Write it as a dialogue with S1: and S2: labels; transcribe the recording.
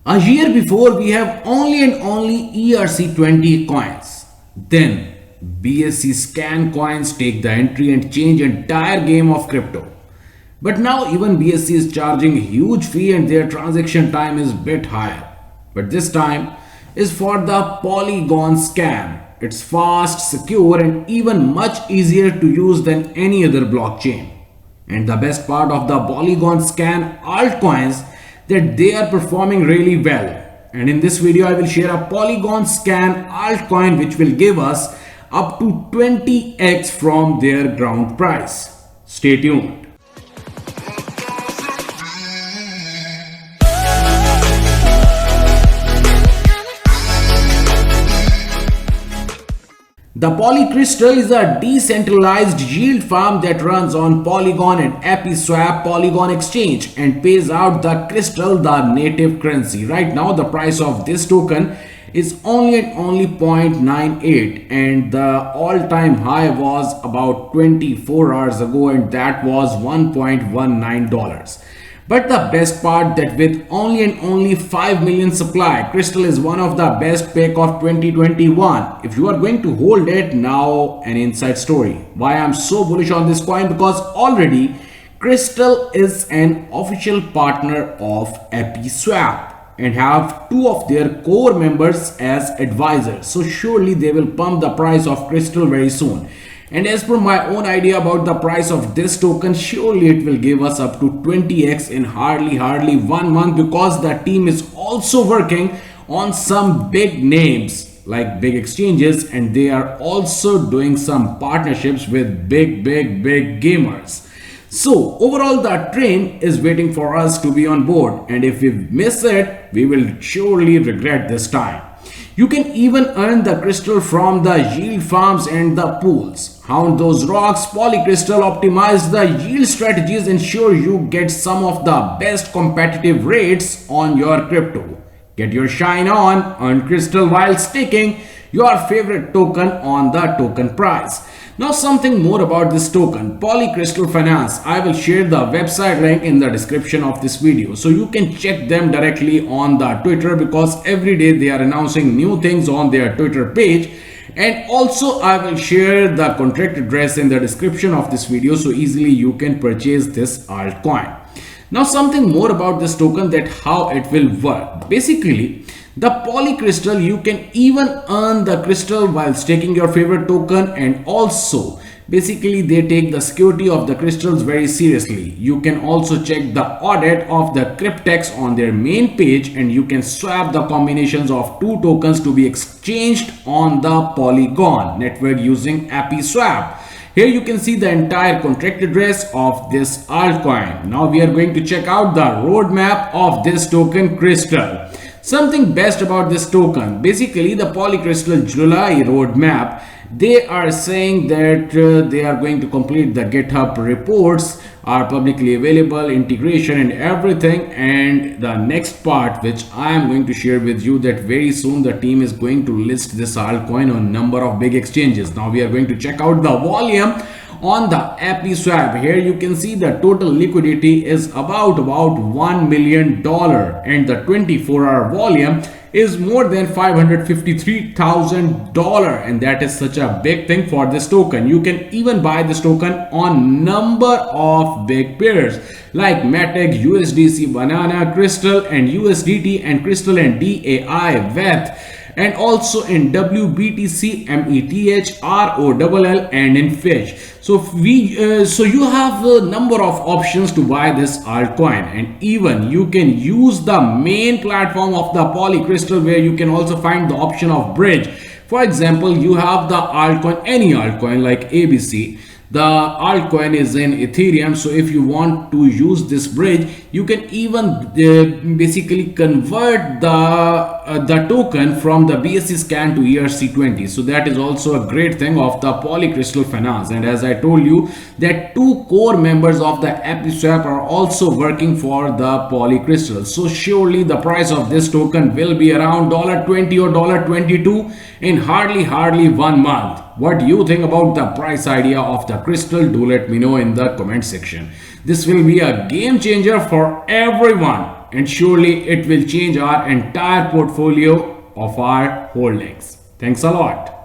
S1: A year before, we have only and only ERC20 coins. Then BSC scan coins take the entry and change entire game of crypto. But now even BSC is charging a huge fee and their transaction time is bit higher. But this time is for the Polygon scan. It's fast, secure and even much easier to use than any other blockchain. And the best part of the Polygon scan altcoins that they are performing really well. And in this video I will share a Polygon scan altcoin which will give us up to 20x from their ground price. Stay tuned. The Polycrystal is a decentralized yield farm that runs on Polygon and AppySwap Polygon exchange and pays out the crystal, the native currency. Right now the price of this token is only at only 0.98 and the all-time high was about 24 hours ago and that was $1.19. But the best part that with only and only 5 million supply, Crystal is one of the best pick of 2021. If you are going to hold it, now an inside story. Why I'm so bullish on this coin? Because already Crystal is an official partner of AppySwap and have two of their core members as advisors. So surely they will pump the price of Crystal very soon. And as per my own idea about the price of this token, surely it will give us up to 20x in hardly 1 month, because the team is also working on some big names like big exchanges and they are also doing some partnerships with big gamers. So overall the train is waiting for us to be on board, and if we miss it, we will surely regret this time. You can even earn the crystal from the yield farms and the pools. Hound those rocks, Polycrystal optimize the yield strategies, ensure you get some of the best competitive rates on your crypto. Get your shine on, earn crystal while staking your favorite token on the token price. Now something more about this token, Polycrystal Finance. I will share the website link in the description of this video, so you can check them directly on the Twitter, because every day they are announcing new things on their Twitter page. And also I will share the contract address in the description of this video, so easily you can purchase this altcoin. Now something more about this token, that how it will work. Basically, the Polycrystal, you can even earn the crystal while staking your favorite token, and also basically they take the security of the crystals very seriously. You can also check the audit of the Cryptex on their main page, and you can swap the combinations of two tokens to be exchanged on the Polygon network using AppySwap. Here you can see the entire contract address of this altcoin. Now we are going to check out the roadmap of this token Crystal. Something best about this token, basically the Polycrystal July roadmap, they are saying that they are going to complete the GitHub reports, are publicly available, integration and everything. And the next part which I am going to share with you, that very soon the team is going to list this altcoin on number of big exchanges. Now we are going to check out the volume on the AppySwap. Here you can see the total liquidity is about $1 million and the 24-hour volume is more than $553,000, and that is such a big thing for this token. You can even buy this token on number of big pairs like Matic, USDC, Banana, Crystal and USDT, and Crystal and DAI, VETH, and also in WBTC, METH, ROLL, and in Fish. So you have a number of options to buy this altcoin, and even you can use the main platform of the Polycrystal, where you can also find the option of bridge. For example, you have the altcoin, any altcoin like ABC. The altcoin is in Ethereum, so if you want to use this bridge, you can even basically convert the token from the BSC scan to ERC20. So that is also a great thing of the Polycrystal Finance. And as I told you, that two core members of the AppySwap are also working for the Polycrystal. So surely the price of this token will be around $20 or $22 in hardly 1 month. What do you think about the price idea of the crystal? Do let me know in the comment section. This will be a game changer for everyone. and surely it will change our entire portfolio of our holdings. Thanks a lot.